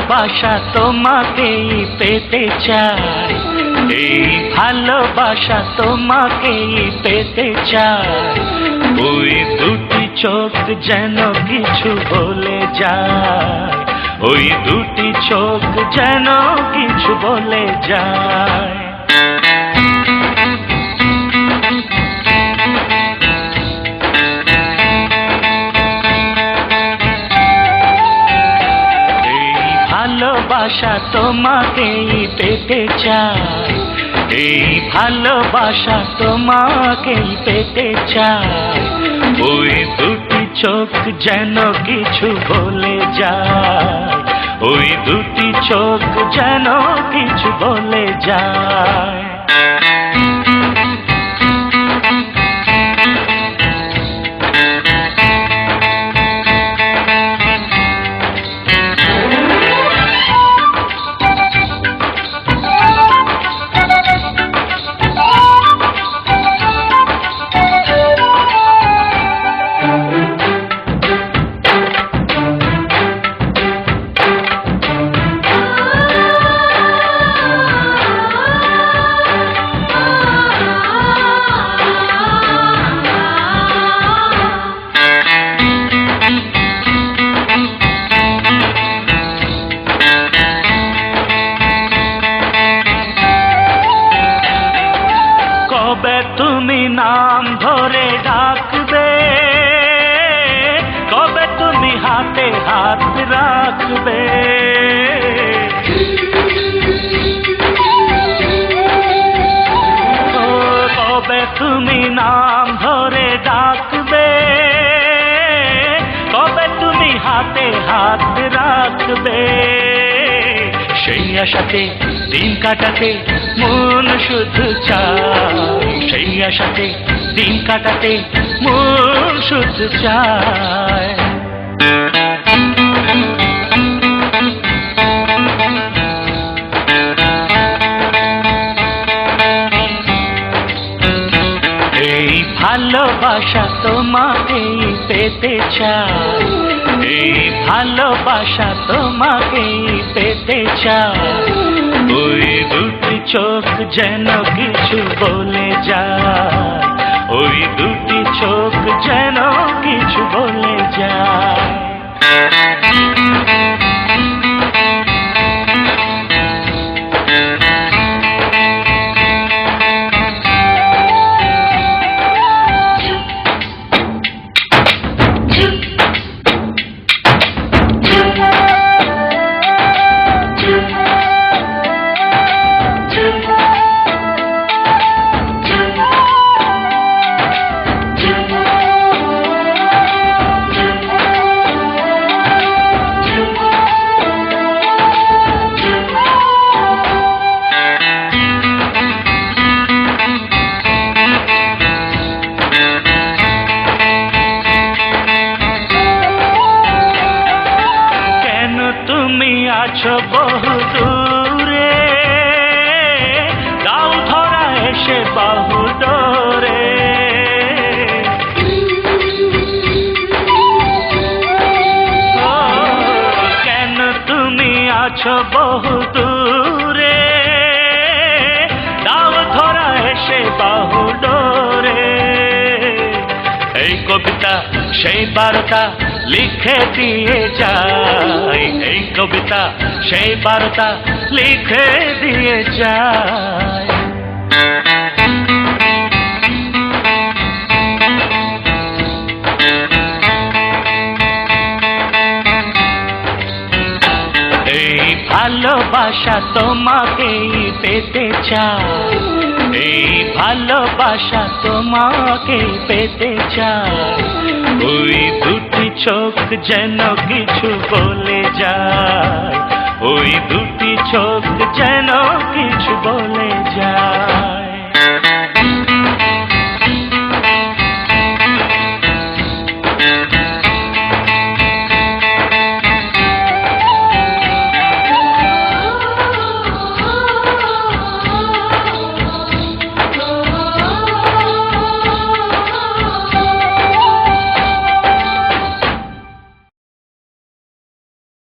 ভালোবাসা তোমাকেই পেতে চাই, এই ভালোবাসা তোমাকেই পেতে চাই। ওই দুটি চোখ যেন কিছু বলে যায়, ওই দুটি চোখ যেন কিছু বলে যায়। ভালোবাসা তোমাকেই পেতে চাই, এই ভালোবাসা তোমাকেই পেতে চাই। ওই দুটি চোখ যেন কিছু বলে যায়, ওই দুটি চোখ যেন কিছু বলে যায়। কবে তুমি নাম ধরে ডাকবে, কবে তুমি হাতে হাত রাখবে, কবে তুমি নাম ধরে ডাকবে, কবে তুমি হাতে হাত রাখবে। সেই আশাতে দিন কাটাতে মন শুধু চায়, সেই আশাতে দিন কাটাতে মন শুধু চায়। এই ভালোবাসা তোমাকেই পেতে চাই, এই ভালোবাসা তোমাকেই পেতে চাই। ওই দুটি চোখ যেন কিছু বলে যায়, ওই দুটি চোখ যেন কিছু বলে যায়। আছো বহু দূরে, দাও ধরা এসে বাহু ডোরে, কেন তুমি আছো বহু দূরে, দাও ধরা এসে বাহু ডোরে। এই কবিতা সেই বার্তা লিখে দিয়ে যায়, এই কবিতা সেই বার্তা লিখে দিয়ে যায়। এই ভালোবাসা তোমাকেই পেতে চাই, এই ভালোবাসা তোমাকেই পেতে চাই। ওই দুটি চোখ যেন কিছু বলে যায়, ওই দুটি চোখ যেন কিছু বলে যায়।